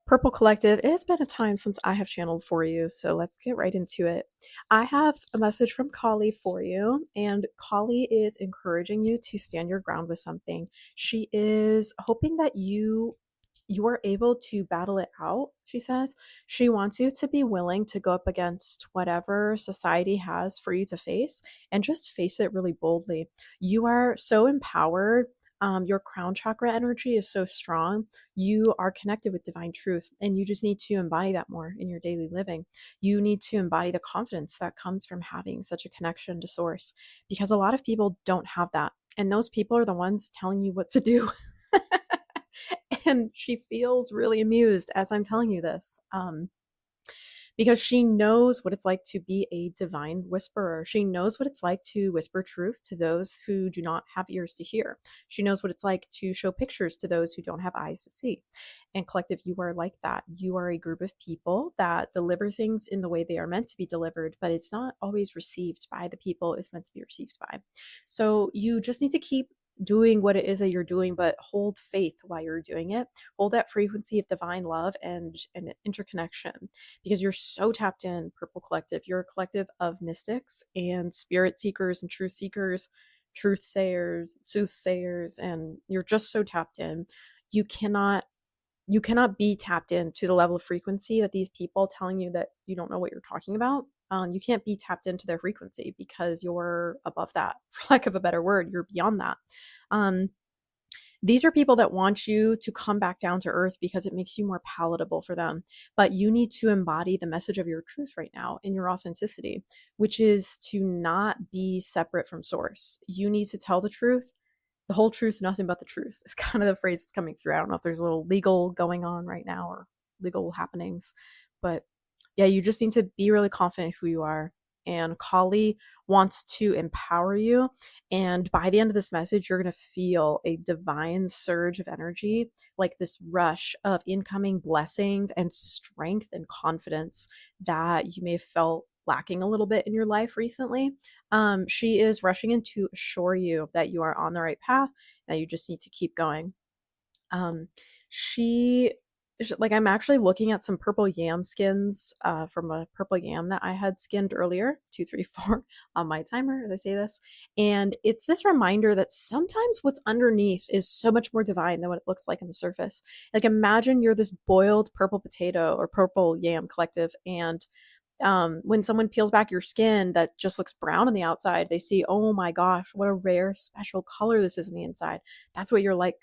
Purple Collective, it has been a time since I have channeled for you, so let's get right into it. I have a message from Kali for you, and Kali is encouraging you to stand your ground with something. She is hoping that you are able to battle it out, she says. She wants you to be willing to go up against whatever society has for you to face and just face it really boldly. You are so empowered. Your crown chakra energy is so strong. You are connected with divine truth, and you just need to embody that more in your daily living. You need to embody the confidence that comes from having such a connection to source, because a lot of people don't have that. And those people are the ones telling you what to do. And she feels really amused as I'm telling you this. Because she knows what it's like to be a divine whisperer. She knows what it's like to whisper truth to those who do not have ears to hear. She knows what it's like to show pictures to those who don't have eyes to see. And collective, you are like that. You are a group of people that deliver things in the way they are meant to be delivered, but it's not always received by the people it's meant to be received by. So you just need to keep doing what it is that you're doing, but hold faith while you're doing it. Hold that frequency of divine love and interconnection, because you're so tapped in, Purple Collective. You're a collective of mystics and spirit seekers and truth seekers, truth sayers, soothsayers, and you're just so tapped in. You cannot you cannot be tapped into the level of frequency that these people telling you that you don't know what you're talking about. You can't be tapped into their frequency because you're above that, for lack of a better word. You're beyond that. Um, these are people that want you to come back down to earth because it makes you more palatable for them. But you need to embody the message of your truth right now in your authenticity, which is to not be separate from source. You need to tell the truth, the whole truth, nothing but the truth is kind of the phrase that's coming through. I don't know if there's a little legal going on right now or legal happenings, but yeah, you just need to be really confident who you are. And Kali wants to empower you. And by the end of this message, you're going to feel a divine surge of energy, like this rush of incoming blessings and strength and confidence that you may have felt lacking a little bit in your life recently. She is rushing in to assure you that you are on the right path, that you just need to keep going. Um, she like, I'm actually looking at some purple yam skins from a purple yam that I had skinned earlier, 234 on my timer as I say this. And it's this reminder that sometimes what's underneath is so much more divine than what it looks like on the surface. Like, imagine you're this boiled purple potato or purple yam collective, and when someone peels back your skin that just looks brown on the outside, they see, oh my gosh, what a rare, special color this is on the inside. That's what you're like,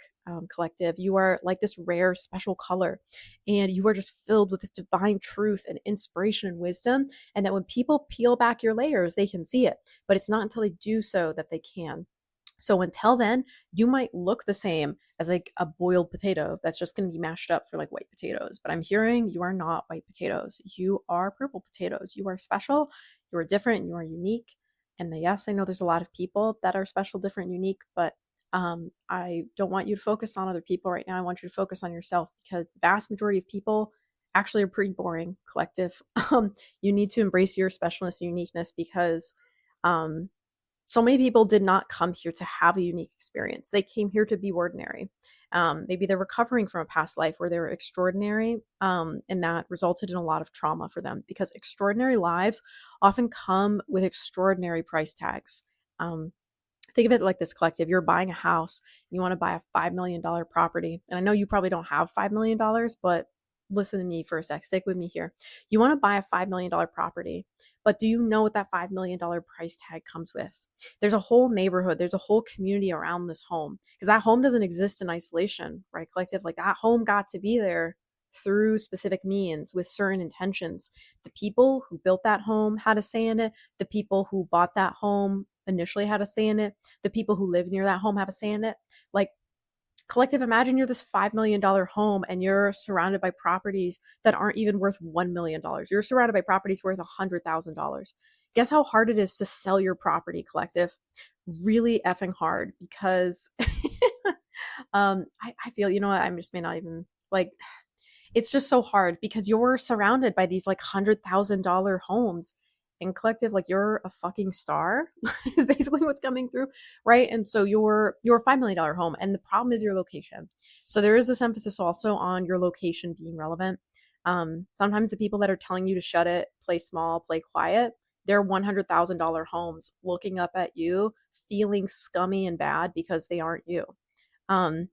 collective. You are like this rare, special color, and you are just filled with this divine truth and inspiration and wisdom. And that when people peel back your layers, they can see it, but it's not until they do so that they can. So until then, you might look the same as like a boiled potato that's just going to be mashed up for like white potatoes. But I'm hearing you are not white potatoes. You are purple potatoes. You are special. You are different. You are unique. And yes, I know there's a lot of people that are special, different, unique, but I don't want you to focus on other people right now. I want you to focus on yourself, because the vast majority of people actually are pretty boring, collective. You need to embrace your specialness and uniqueness, because um, so many people did not come here to have a unique experience. They came here to be ordinary. Maybe they're recovering from a past life where they were extraordinary, and that resulted in a lot of trauma for them, because extraordinary lives often come with extraordinary price tags. Um, think of it like this, collective. You're buying a house, and you want to buy a $5 million property. And I know you probably don't have $5 million, but listen to me for a sec. Stick with me here. You want to buy a $5 million property, but do you know what that $5 million price tag comes with? There's a whole neighborhood, there's a whole community around this home, because that home doesn't exist in isolation, right, collective? Like, that home got to be there through specific means with certain intentions. The people who built that home had a say in it. The people who bought that home initially had a say in it. The people who live near that home have a say in it. Like, collective, imagine you're this $5 million home and you're surrounded by properties that aren't even worth $1 million. You're surrounded by properties worth $100,000. Guess how hard it is to sell your property, collective? Really effing hard, because I feel, you know what, I just may not even like, it's just so hard because you're surrounded by these like $100,000 homes, And collective, like, you're a fucking star is basically what's coming through, right? And so you're a $5 million home, and the problem is your location. So there is this emphasis also on your location being relevant. Sometimes the people that are telling you to shut it, play small, play quiet, they're $100,000 homes looking up at you, feeling scummy and bad because they aren't you. Um,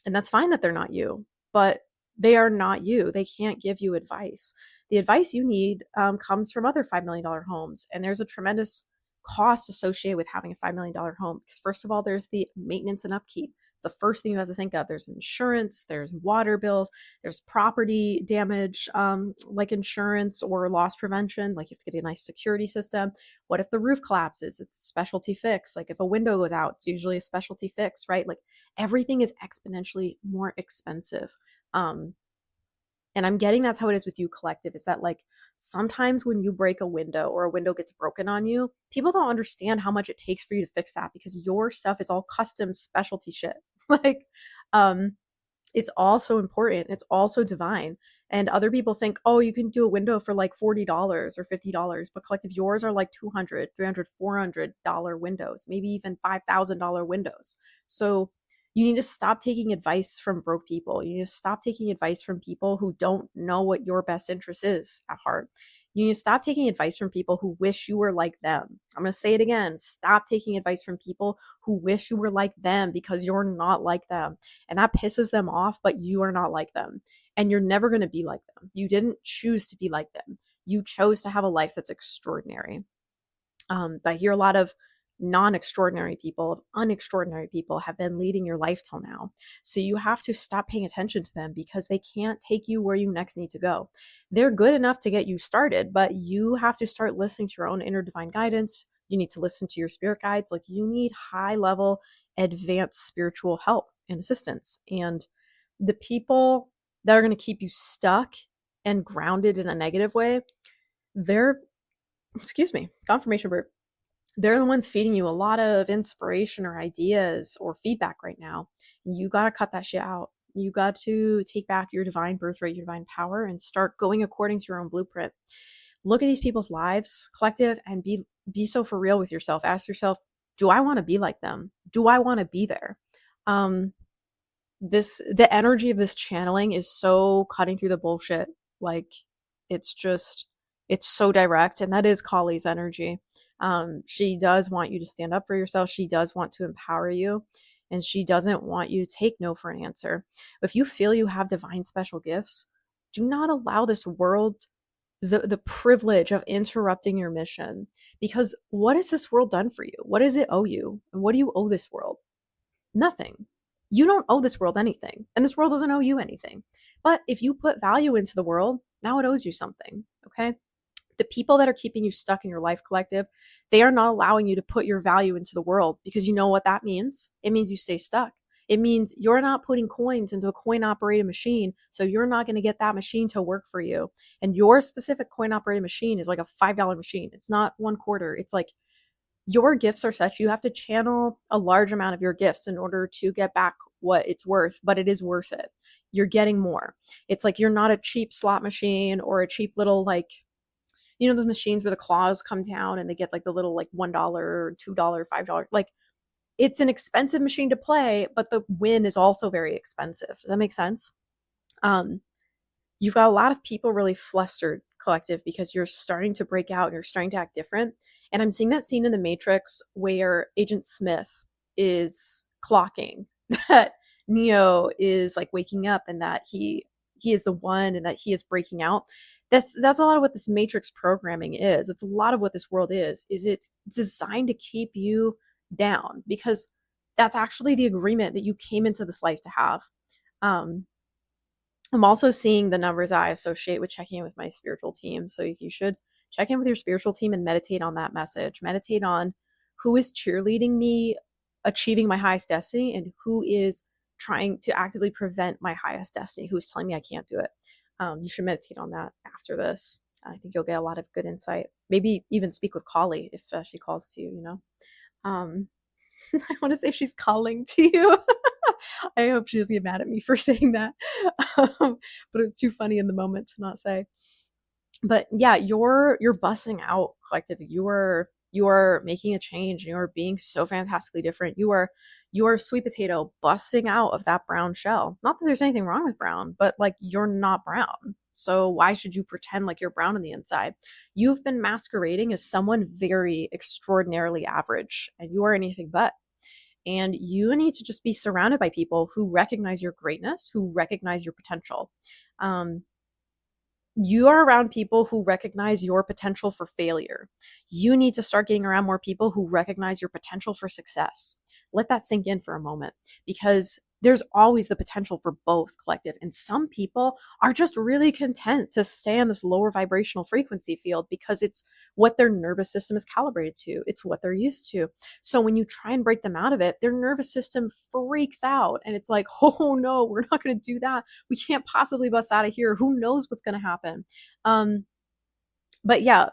and that's fine that they're not you, but they are not you. They can't give you advice. The advice you need comes from other $5 million homes. And there's a tremendous cost associated with having a $5 million home. Because, first of all, there's the maintenance and upkeep. It's the first thing you have to think of. There's insurance, there's water bills, there's property damage, like insurance or loss prevention. Like, you have to get a nice security system. What if the roof collapses? It's a specialty fix. Like, if a window goes out, it's usually a specialty fix, right? Like, everything is exponentially more expensive. Um, and I'm getting that's how it is with you, collective, is that, like, sometimes when you break a window or a window gets broken on you, people don't understand how much it takes for you to fix that because your stuff is all custom specialty shit. Like, um, it's also important. It's also divine. And other people think, oh, you can do a window for like $40 or $50, but collective, yours are like $200, $300, $400 windows, maybe even $5,000 windows. So you need to stop taking advice from broke people. You need to stop taking advice from people who don't know what your best interest is at heart. You need to stop taking advice from people who wish you were like them. I'm going to say it again. Stop taking advice from people who wish you were like them because you're not like them. And that pisses them off, but you are not like them. And you're never going to be like them. You didn't choose to be like them. You chose to have a life that's extraordinary. But I hear a lot of non-extraordinary people, unextraordinary people have been leading your life till now. So you have to stop paying attention to them because they can't take you where you next need to go. They're good enough to get you started, but you have to start listening to your own inner divine guidance. You need to listen to your spirit guides. Like, you need high level, advanced spiritual help and assistance. And the people that are going to keep you stuck and grounded in a negative way, they're, excuse me, confirmation bird, they're the ones feeding you a lot of inspiration or ideas or feedback right now. You got to cut that shit out. You got to take back your divine birthright, your divine power, and start going according to your own blueprint. Look at these people's lives, collective, and be so for real with yourself. Ask yourself, do I want to be like them? Do I want to be there? The energy of this channeling is so cutting through the bullshit. Like, it's just, it's so direct, and that is Kali's energy. She does want you to stand up for yourself. She does want to empower you, and she doesn't want you to take no for an answer. If you feel you have divine special gifts, do not allow this world the privilege of interrupting your mission. Because what has this world done for you? What does it owe you? And what do you owe this world? Nothing. You don't owe this world anything, and this world doesn't owe you anything. But if you put value into the world, now it owes you something, okay? The people that are keeping you stuck in your life, collective, they are not allowing you to put your value into the world, because you know what that means? It means you stay stuck. It means you're not putting coins into a coin operated machine, so you're not going to get that machine to work for you. And your specific coin operated machine is like a $5 machine. It's not 1/4. It's like, your gifts are such, you have to channel a large amount of your gifts in order to get back what it's worth, but it is worth it. You're getting more. It's like, you're not a cheap slot machine or a cheap little, like, you know, those machines where the claws come down and they get like the little like $1, $2, $5. Like, it's an expensive machine to play, but the win is also very expensive. Does that make sense? You've got a lot of people really flustered, collective, because you're starting to break out and you're starting to act different. And I'm seeing that scene in The Matrix where Agent Smith is clocking that Neo is like waking up and that he is the one and that he is breaking out. That's a lot of what this Matrix programming is. It's a lot of what this world is it's designed to keep you down, because that's actually the agreement that you came into this life to have. I'm also seeing the numbers I associate with checking in with my spiritual team. So you should check in with your spiritual team and meditate on that message. Meditate on who is cheerleading me achieving my highest destiny and who is trying to actively prevent my highest destiny, who's telling me I can't do it. You should meditate on that after this. I think you'll get a lot of good insight. Maybe even speak with Kali if she calls to you, you know. I want to say she's calling to you. I hope she doesn't get mad at me for saying that. But it's too funny in the moment to not say. But yeah, you're busting out, collective. You are making a change. You are being so fantastically different. You are sweet potato busting out of that brown shell. Not that there's anything wrong with brown, but like you're not brown. So why should you pretend like you're brown on the inside? You've been masquerading as someone very extraordinarily average, and you are anything but. And you need to just be surrounded by people who recognize your greatness, who recognize your potential. Um, you are around people who recognize your potential for failure. You need to start getting around more people who recognize your potential for success. Let that sink in for a moment, because there's always the potential for both, collective. And some people are just really content to stay on this lower vibrational frequency field because it's what their nervous system is calibrated to, it's what they're used to. So when you try and break them out of it, their nervous system freaks out and it's like, oh no, we're not going to do that. We can't possibly bust out of here. Who knows what's going to happen? Um, but yeah,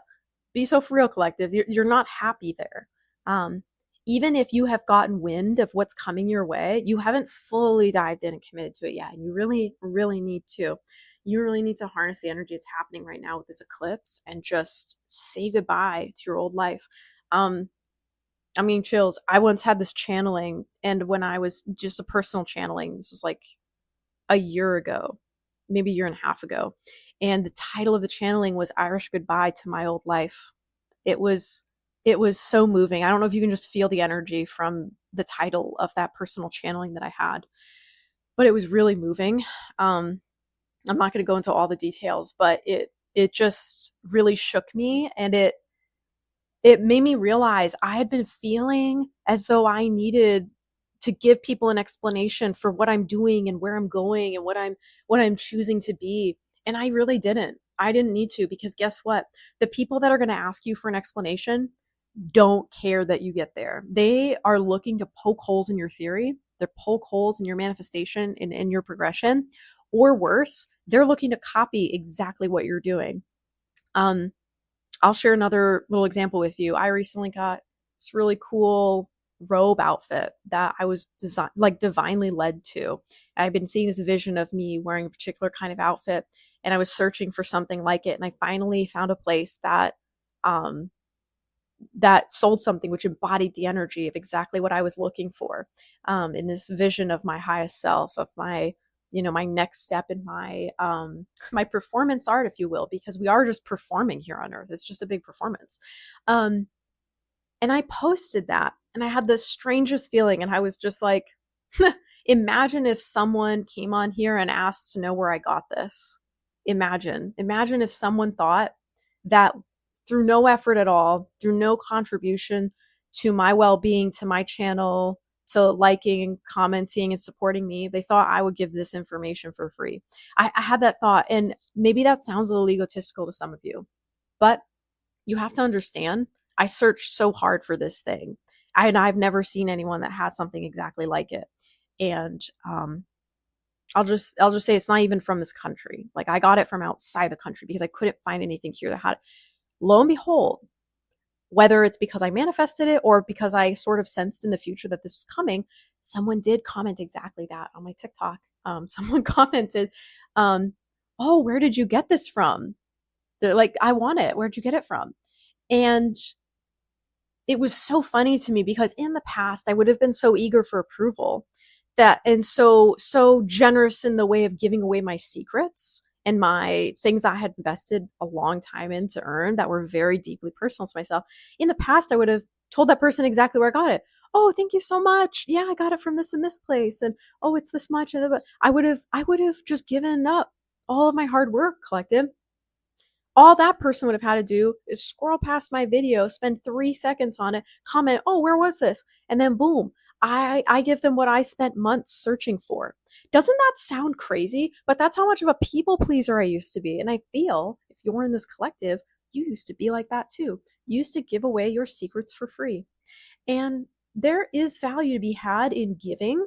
be so for real, collective. You're not happy there. Um, Even if you have gotten wind of what's coming your way, you haven't fully dived in and committed to it yet. And you really, really need to. You really need to harness the energy that's happening right now with this eclipse and just say goodbye to your old life. Um, I mean, chills. I once had this channeling, and when I was just a personal channeling, this was like a year ago, maybe a year and a half ago. And the title of the channeling was Irish Goodbye to My Old Life. It was it was so moving. I don't know if you can just feel the energy from the title of that personal channeling that I had, but it was really moving. I'm not going to go into all the details, but it just really shook me, and it made me realize I had been feeling as though I needed to give people an explanation for what I'm doing and where I'm going and what I'm choosing to be. And I really didn't. I didn't need to, because guess what? The people that are going to ask you for an explanation don't care that you get there. They are looking to poke holes in your theory. They're poke holes in your manifestation and in your progression, or worse, they're looking to copy exactly what you're doing. Um, I'll share another little example with you. I recently got this really cool robe outfit that I was like divinely led to. I've been seeing this vision of me wearing a particular kind of outfit, and I was searching for something like it, and I finally found a place um that sold something which embodied the energy of exactly what I was looking for, in this vision of my highest self, of my, my next step in my my performance art, if you will, because we are just performing here on earth. It's just a big performance. um and I posted that, and I had the strangest feeling, and I was just like, imagine if someone came on here and asked to know where I got this. Imagine if someone thought that through no effort at all, through no contribution to my well-being, to my channel, to liking and commenting and supporting me, they thought I would give this information for free. I had that thought, and maybe that sounds a little egotistical to some of you, but you have to understand, I searched so hard for this thing. I've never seen anyone that has something exactly like it. And I'll just say it's not even from this country. Like, I got it from outside the country because I couldn't find anything here that had it. Lo and behold, whether it's because I manifested it or because I sort of sensed in the future that this was coming, someone did comment exactly that on my TikTok. Someone commented, "Oh, where did you get this from?" They're like, "I want it. Where'd you get it from?" And it was so funny to me because in the past I would have been so eager for approval, that, and so generous in the way of giving away my secrets and my things I had invested a long time in to earn that were very deeply personal to myself. In the past, I would have told that person exactly where I got it. Oh, thank you so much. Yeah, I got it from this and this place. And oh, it's this much. I would have just given up all of my hard work, collected. All that person would have had to do is scroll past my video, spend 3 seconds on it, comment, oh, where was this? And then boom, I give them what I spent months searching for. Doesn't that sound crazy? But that's how much of a people pleaser I used to be. And I feel if you're in this collective, you used to be like that too. You used to give away your secrets for free. And there is value to be had in giving,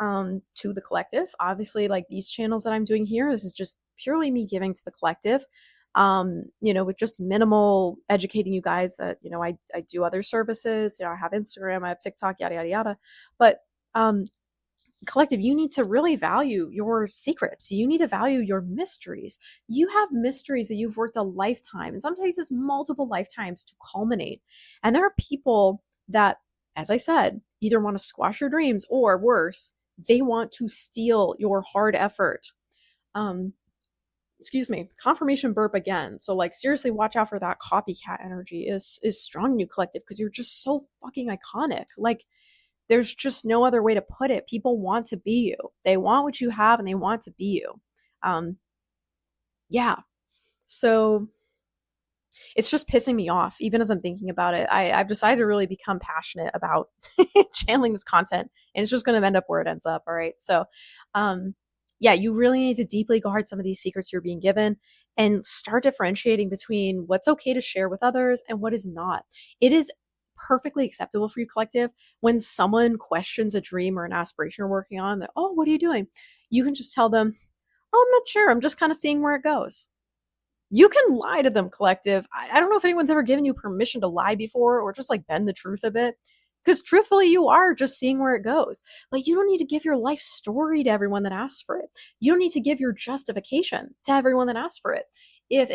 to the collective. Obviously, like these channels that I'm doing here, this is just purely me giving to the collective, with just minimal educating you guys that, I do other services. I have Instagram, I have TikTok, yada, yada, yada. But Collective, you need to really value your secrets. You need to value your mysteries. You have mysteries that you've worked a lifetime, in some cases, multiple lifetimes to culminate. And there are people that, as I said, either want to squash your dreams or worse, they want to steal your hard effort. Um, excuse me, confirmation burp again. So like seriously watch out for that copycat energy is strong in you, collective, because you're just so fucking iconic. Like there's just no other way to put it. People want to be you. They want what you have and they want to be you. Um, yeah. So it's just pissing me off, even as I'm thinking about it. I've decided to really become passionate about channeling this content, and it's just going to end up where it ends up. All right. So, yeah, you really need to deeply guard some of these secrets you're being given and start differentiating between what's okay to share with others and what is not. It is perfectly acceptable for you, collective, when someone questions a dream or an aspiration you're working on, that, oh, what are you doing? You can just tell them, oh, I'm not sure. I'm just kind of seeing where it goes. You can lie to them, collective. I don't know if anyone's ever given you permission to lie before or just like bend the truth a bit. Because truthfully, you are just seeing where it goes. But you don't need to give your life story to everyone that asks for it. You don't need to give your justification to everyone that asks for it. If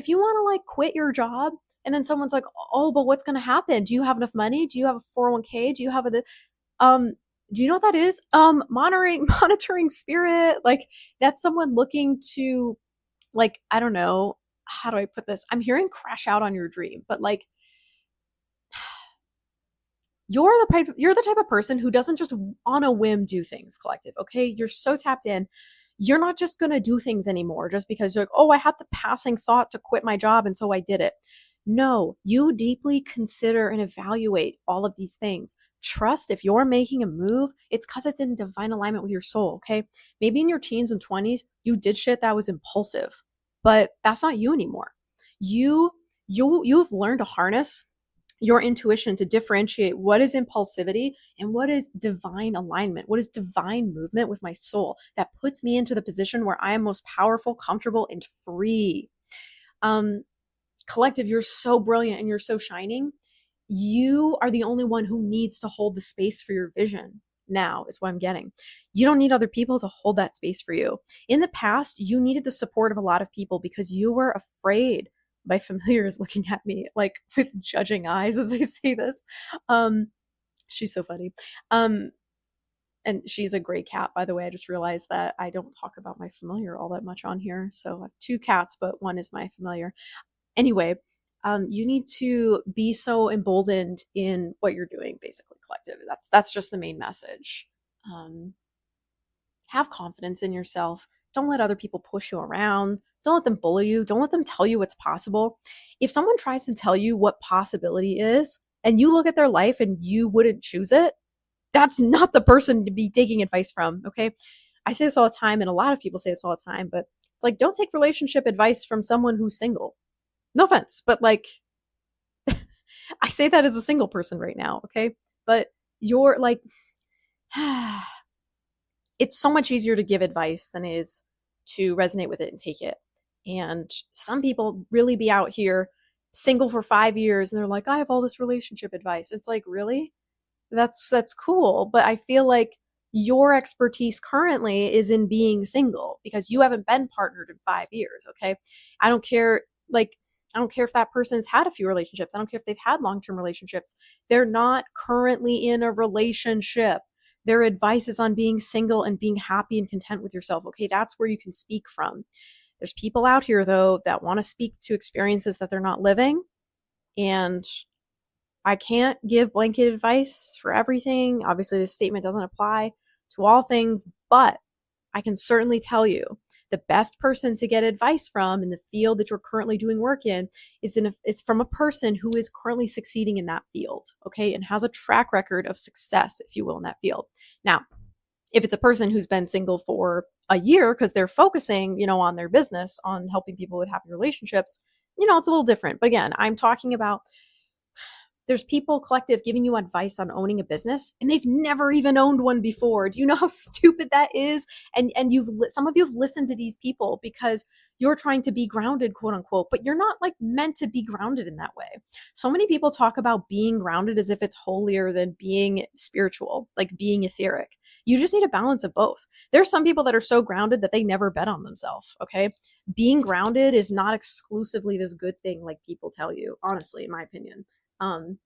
you want to like quit your job and then someone's like, oh, but what's going to happen? Do you have enough money? Do you have a 401k? Do you have a, um, do you know what that is? Monitoring spirit. Like that's someone looking to, like, I don't know, how do I put this? I'm hearing crash out on your dream, but like you're the type of person who doesn't just on a whim do things, collective, okay? You're so tapped in. You're not just going to do things anymore just because you're like, "Oh, I had the passing thought to quit my job and so I did it." No, you deeply consider and evaluate all of these things. Trust if you're making a move, it's because it's in divine alignment with your soul, okay? Maybe in your teens and 20s, you did shit that was impulsive, but that's not you anymore. You've learned to harness your intuition to differentiate what is impulsivity and what is divine alignment, what is divine movement with my soul that puts me into the position where I am most powerful, comfortable, and free. Collective, you're so brilliant and you're so shining. You are the only one who needs to hold the space for your vision. Now is what I'm getting. You don't need other people to hold that space for you. In the past, you needed the support of a lot of people because you were afraid. My familiar is looking at me like with judging eyes as I say this. She's so funny. And she's a great cat, by the way. I just realized that I don't talk about my familiar all that much on here. So I have two cats, but one is my familiar. Anyway, you need to be so emboldened in what you're doing, basically, collective. That's just the main message. Have confidence in yourself. Don't let other people push you around. Don't let them bully you. Don't let them tell you what's possible. If someone tries to tell you what possibility is, and you look at their life and you wouldn't choose it, that's not the person to be taking advice from, okay? I say this all the time, and a lot of people say this all the time, but it's like, don't take relationship advice from someone who's single. No offense, but like, I say that as a single person right now, okay? But you're like, it's so much easier to give advice than it is to resonate with it and take it. And some people really be out here single for 5 years and they're like, I have all this relationship advice. It's like, really? That's cool. But I feel like your expertise currently is in being single because you haven't been partnered in 5 years. Okay. I don't care. Like, I don't care if that person's had a few relationships. I don't care if they've had long-term relationships. They're not currently in a relationship. Their advice is on being single and being happy and content with yourself. Okay. That's where you can speak from. There's people out here though that want to speak to experiences that they're not living. And I can't give blanket advice for everything. Obviously, this statement doesn't apply to all things, but I can certainly tell you the best person to get advice from in the field that you're currently doing work in is from a person who is currently succeeding in that field, okay, and has a track record of success, if you will, in that field. Now, if it's a person who's been single for a year because they're focusing, on their business, on helping people with happy relationships, it's a little different. But again, I'm talking about there's people collective giving you advice on owning a business and they've never even owned one before. Do you know how stupid that is? And some of you have listened to these people because you're trying to be grounded, quote unquote, but you're not like meant to be grounded in that way. So many people talk about being grounded as if it's holier than being spiritual, like being etheric. You just need a balance of both. There's some people that are so grounded that they never bet on themselves. Okay. Being grounded is not exclusively this good thing like people tell you, honestly, in my opinion. Um,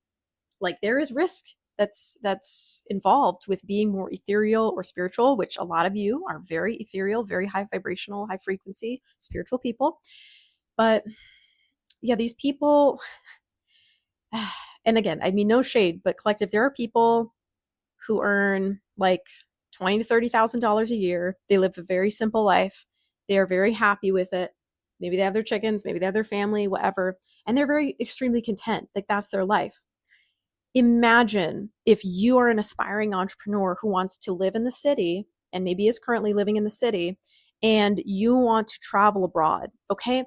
like there is risk that's involved with being more ethereal or spiritual, which a lot of you are very ethereal, very high vibrational, high frequency spiritual people. But yeah, these people, and again, I mean no shade, but collective, there are people who earn like $20,000 to $30,000 a year. They live a very simple life. They are very happy with it. Maybe they have their chickens, maybe they have their family, whatever, and they're very extremely content. Like that's their life. Imagine if you are an aspiring entrepreneur who wants to live in the city and maybe is currently living in the city and you want to travel abroad. Okay.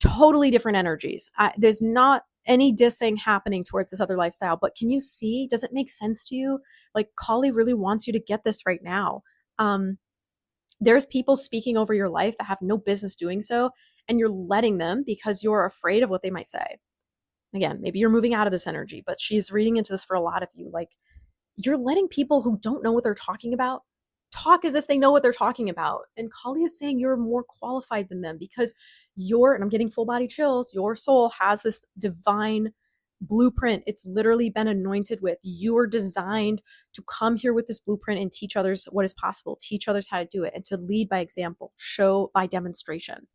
Totally different energies. There's not any dissing happening towards this other lifestyle, but can you see, does it make sense to you? Like Kali really wants you to get this right now. There's people speaking over your life that have no business doing so, and you're letting them because you're afraid of what they might say. Again, maybe you're moving out of this energy, but she's reading into this for a lot of you. Like you're letting people who don't know what they're talking about talk as if they know what they're talking about. And Kali is saying you're more qualified than them because and I'm getting full body chills, your soul has this divine blueprint. It's literally been anointed with. You're designed to come here with this blueprint and teach others what is possible, teach others how to do it, and to lead by example, show by demonstration.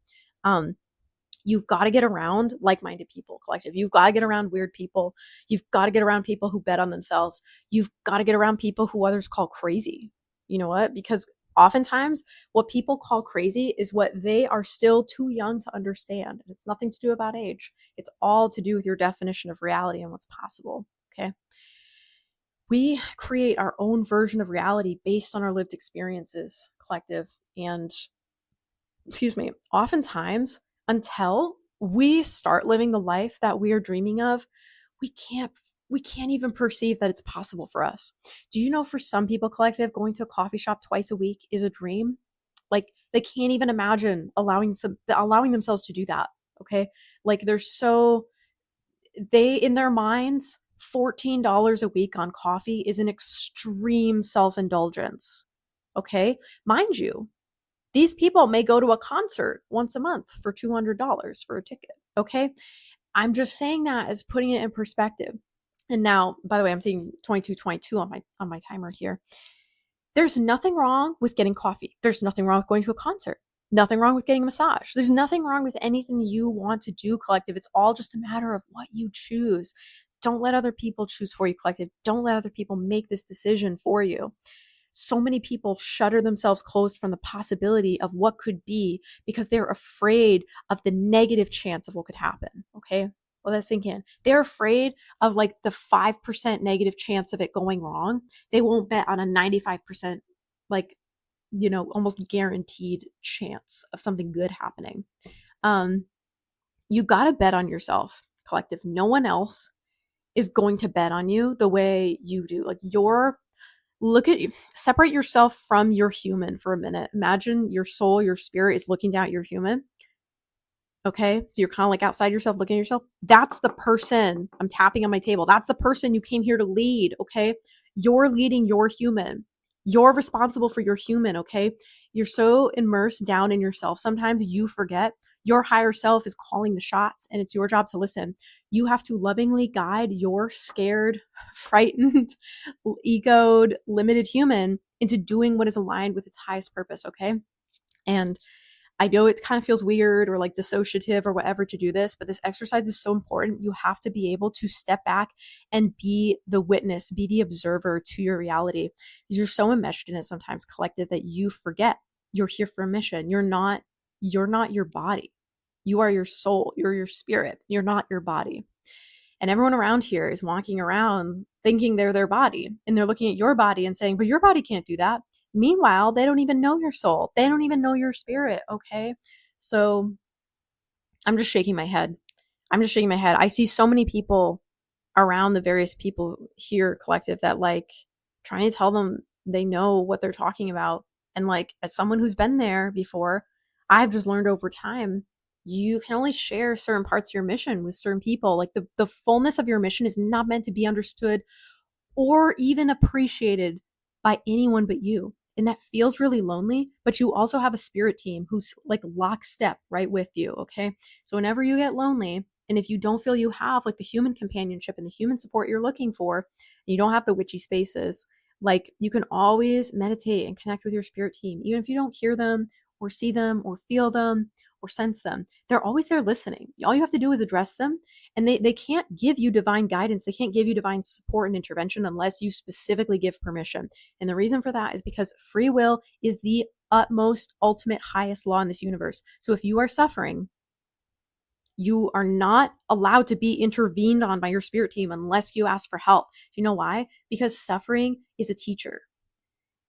You've got to get around like-minded people, collective. You've got to get around weird people. You've got to get around people who bet on themselves. You've got to get around people who others call crazy. You know what? Because oftentimes what people call crazy is what they are still too young to understand. And it's nothing to do about age. It's all to do with your definition of reality and what's possible. Okay. We create our own version of reality based on our lived experiences, collective. And excuse me, oftentimes until we start living the life that we are dreaming of, we can't even perceive that it's possible for us. Do you know for some people, collective, going to a coffee shop twice a week is a dream? Like they can't even imagine allowing themselves to do that. Okay. Like they in their minds, $14 a week on coffee is an extreme self-indulgence. Okay. Mind you, these people may go to a concert once a month for $200 for a ticket. Okay. I'm just saying that as putting it in perspective. And now, by the way, I'm seeing 22:22 on my timer here. There's nothing wrong with getting coffee. There's nothing wrong with going to a concert. Nothing wrong with getting a massage. There's nothing wrong with anything you want to do, collective. It's all just a matter of what you choose. Don't let other people choose for you, collective. Don't let other people make this decision for you. So many people shutter themselves closed from the possibility of what could be because they're afraid of the negative chance of what could happen. Okay. Well, that's sink in. They're afraid of like the 5% negative chance of it going wrong. They won't bet on a 95%, like, almost guaranteed chance of something good happening. You got to bet on yourself, collective. No one else is going to bet on you the way you do. Like separate yourself from your human for a minute. Imagine your soul, your spirit is looking down at your human. Okay. So you're kind of like outside yourself, looking at yourself. That's the person. I'm tapping on my table. That's the person you came here to lead. Okay. You're leading your human. You're responsible for your human. Okay. You're so immersed down in yourself. Sometimes you forget your higher self is calling the shots and it's your job to listen. You have to lovingly guide your scared, frightened, egoed, limited human into doing what is aligned with its highest purpose. Okay. And I know it kind of feels weird or like dissociative or whatever to do this, but this exercise is so important. You have to be able to step back and be the witness, be the observer to your reality. You're so enmeshed in it sometimes, collective, that you forget you're here for a mission. You're not your body. You are your soul. You're your spirit. You're not your body. And everyone around here is walking around thinking they're their body. And they're looking at your body and saying, but your body can't do that. Meanwhile, they don't even know your soul. They don't even know your spirit. Okay. So I'm just shaking my head. I see so many people around the various people here, collective, that like trying to tell them they know what they're talking about. And like, as someone who's been there before, I've just learned over time, you can only share certain parts of your mission with certain people. Like the fullness of your mission is not meant to be understood or even appreciated by anyone but you. And that feels really lonely, but you also have a spirit team who's like lockstep right with you. Okay. So whenever you get lonely, and if you don't feel you have like the human companionship and the human support you're looking for, and you don't have the witchy spaces, like you can always meditate and connect with your spirit team, even if you don't hear them or see them or feel them or sense them. They're always there listening. All you have to do is address them, and they can't give you divine guidance. They can't give you divine support and intervention unless you specifically give permission. And the reason for that is because free will is the utmost, ultimate, highest law in this universe. So if you are suffering, you are not allowed to be intervened on by your spirit team unless you ask for help. Do you know why? Because suffering is a teacher.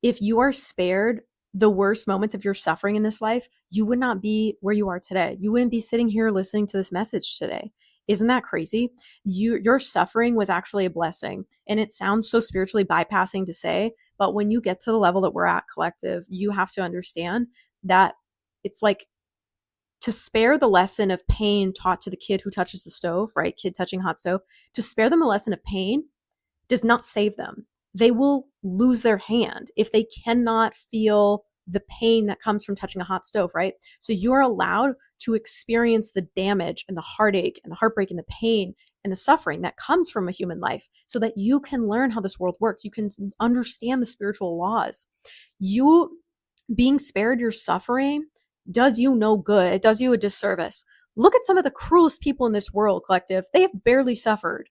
If you are spared the worst moments of your suffering in this life, you would not be where you are today. You wouldn't be sitting here listening to this message today. Isn't that crazy? Your suffering was actually a blessing. And it sounds so spiritually bypassing to say, but when you get to the level that we're at, collective, you have to understand that it's like to spare the lesson of pain taught to the kid who touches the stove, right? Kid touching hot stove, to spare them a lesson of pain does not save them. They will lose their hand if they cannot feel the pain that comes from touching a hot stove, right? So you're allowed to experience the damage and the heartache and the heartbreak and the pain and the suffering that comes from a human life so that you can learn how this world works. You can understand the spiritual laws. You being spared your suffering does you no good. It does you a disservice. Look at some of the cruelest people in this world, collective. They have barely suffered.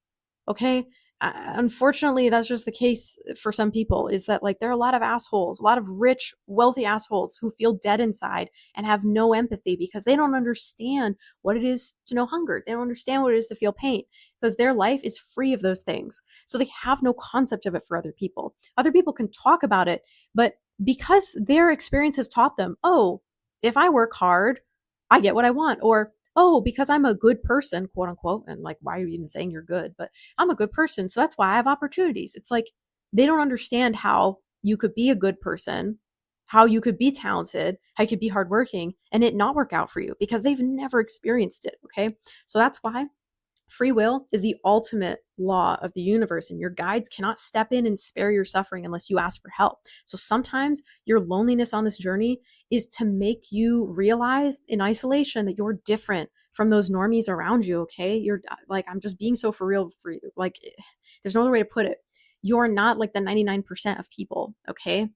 Okay. Unfortunately, that's just the case for some people, is that like there are a lot of assholes, a lot of rich, wealthy assholes who feel dead inside and have no empathy because they don't understand what it is to know hunger. They don't understand what it is to feel pain because their life is free of those things. So they have no concept of it for other people. Other people can talk about it, but because their experience has taught them, oh, if I work hard, I get what I want. Or, oh, because I'm a good person, quote unquote. And like, why are you even saying you're good? But I'm a good person. So that's why I have opportunities. It's like they don't understand how you could be a good person, how you could be talented, how you could be hardworking and it not work out for you because they've never experienced it. Okay. So that's why free will is the ultimate law of the universe, and your guides cannot step in and spare your suffering unless you ask for help. So sometimes your loneliness on this journey is to make you realize in isolation that you're different from those normies around you. Okay. You're like, I'm just being so for real for you. Like, there's no other way to put it. You're not like the 99% of people. Okay.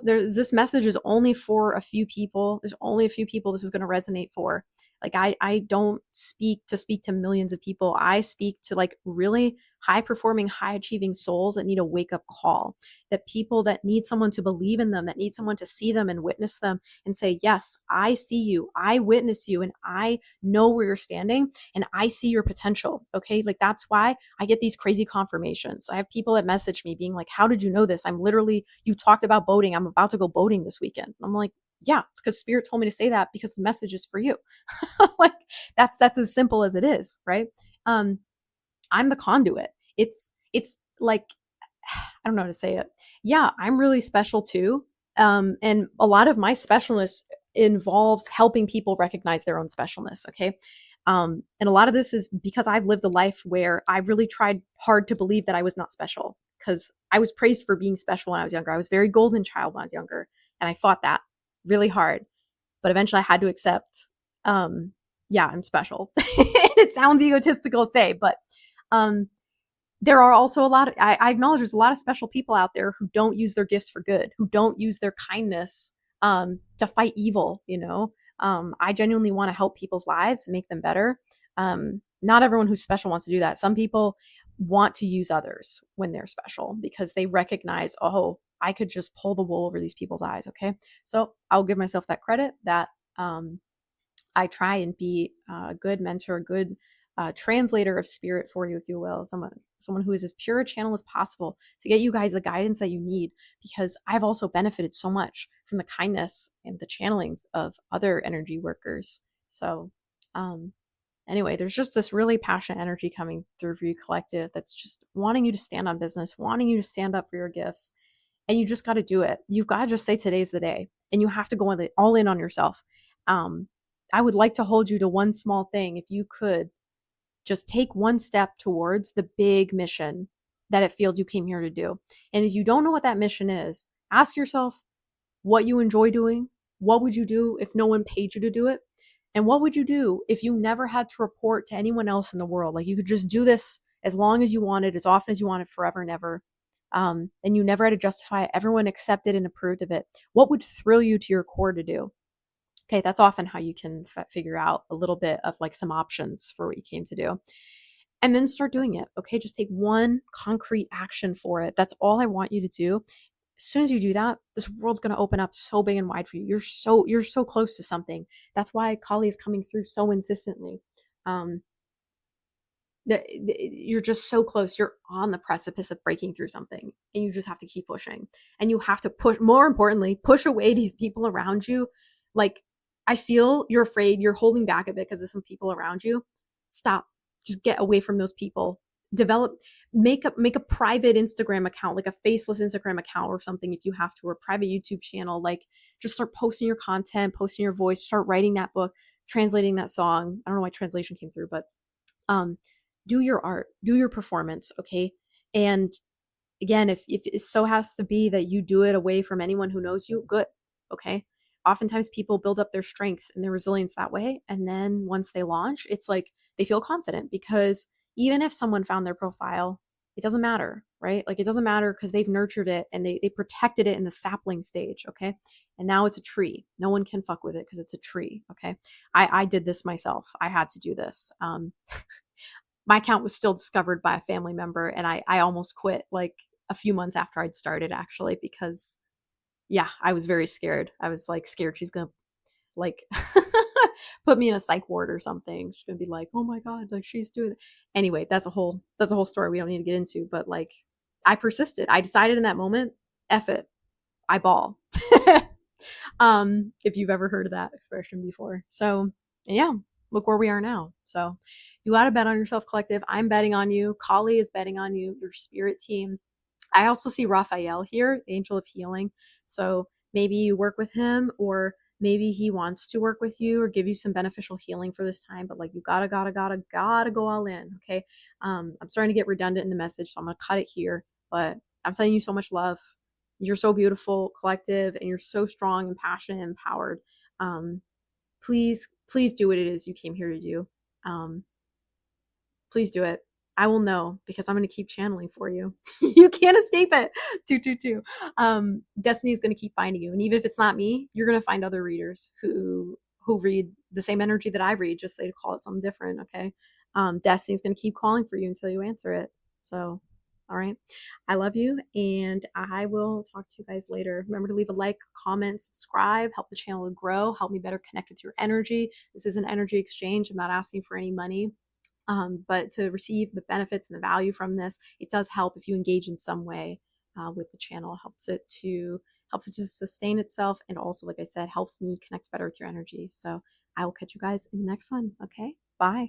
This message is only for a few people. There's only a few people this is going to resonate for. Like I don't speak to millions of people. I speak to like really high performing, high achieving souls that need a wake up call, that people that need someone to believe in them, that need someone to see them and witness them and say, yes, I see you, I witness you, and I know where you're standing and I see your potential. Okay. Like that's why I get these crazy confirmations. I have people that message me being like, how did you know this? You talked about boating. I'm about to go boating this weekend. I'm like, yeah, it's because spirit told me to say that because the message is for you. Like that's as simple as it is, right? I'm the conduit. It's like I don't know how to say it. Yeah, I'm really special too. And a lot of my specialness involves helping people recognize their own specialness. Okay. And a lot of this is because I've lived a life where I really tried hard to believe that I was not special because I was praised for being special when I was younger. I was very golden child when I was younger, and I fought that really hard. But eventually I had to accept, yeah, I'm special. It sounds egotistical to say, but um, there are also a lot of, I acknowledge there's a lot of special people out there who don't use their gifts for good, who don't use their kindness to fight evil, you know? I genuinely want to help people's lives and make them better. Not everyone who's special wants to do that. Some people want to use others when they're special because they recognize, oh, I could just pull the wool over these people's eyes. Okay. So I'll give myself that credit that I try and be a good mentor, a good translator of spirit for you, if you will, someone who is as pure a channel as possible to get you guys the guidance that you need, because I've also benefited so much from the kindness and the channelings of other energy workers. So anyway, there's just this really passionate energy coming through for you, collective, that's just wanting you to stand on business, wanting you to stand up for your gifts. And you just got to do it. You've got to just say today's the day, and you have to go all in on yourself. I would like to hold you to one small thing. If you could just take one step towards the big mission that it feels you came here to do. And if you don't know what that mission is, ask yourself what you enjoy doing. What would you do if no one paid you to do it? And what would you do if you never had to report to anyone else in the world? Like you could just do this as long as you wanted, as often as you wanted, forever and ever. And you never had to justify it. Everyone accepted and approved of it. What would thrill you to your core to do? Okay, that's often how you can figure out a little bit of like some options for what you came to do. And then start doing it. Okay, just take one concrete action for it. That's all I want you to do. As soon as you do that, this world's going to open up so big and wide for you. You're so close to something. That's why Kali is coming through so insistently. Um, you're just so close. You're on the precipice of breaking through something, and you just have to keep pushing. And you have to push. More importantly, push away these people around you. Like, I feel you're afraid. You're holding back a bit because of some people around you. Stop. Just get away from those people. Make a private Instagram account, like a faceless Instagram account or something if you have to, or a private YouTube channel. Like, just start posting your content, posting your voice, start writing that book, translating that song. I don't know why translation came through, but um do your art, do your performance, okay? And again, if it so has to be that you do it away from anyone who knows you, good, okay? Oftentimes people build up their strength and their resilience that way, and then once they launch, it's like they feel confident because even if someone found their profile, it doesn't matter, right? Like it doesn't matter because they've nurtured it and they protected it in the sapling stage, okay? And now it's a tree. No one can fuck with it because it's a tree, okay? I did this myself. I had to do this. My account was still discovered by a family member, and I almost quit like a few months after I'd started, actually, because yeah, I was very scared. I was like scared she's gonna like put me in a psych ward or something. She's gonna be like, oh my god, like she's doing it. Anyway, that's a whole story we don't need to get into, but like I persisted. I decided in that moment, F it, I ball. If you've ever heard of that expression before. So yeah, look where we are now. So you got to bet on yourself, collective. I'm betting on you. Kali is betting on you, your spirit team. I also see Raphael here, Angel of Healing. So maybe you work with him, or maybe he wants to work with you or give you some beneficial healing for this time. But like you gotta go all in. Okay. I'm starting to get redundant in the message, so I'm gonna cut it here. But I'm sending you so much love. You're so beautiful, collective, and you're so strong and passionate and empowered. Please do what it is you came here to do. Um, please do it. I will know because I'm going to keep channeling for you. You can't escape it. 222. Destiny is going to keep finding you. And even if it's not me, you're going to find other readers who read the same energy that I read, just they call it something different. Okay. Destiny is going to keep calling for you until you answer it. So, all right. I love you, and I will talk to you guys later. Remember to leave a like, comment, subscribe, help the channel to grow, help me better connect with your energy. This is an energy exchange. I'm not asking for any money. But to receive the benefits and the value from this, it does help if you engage in some way with the channel. Helps it to sustain itself, and also, like I said, helps me connect better with your energy. So I will catch you guys in the next one. Okay, bye.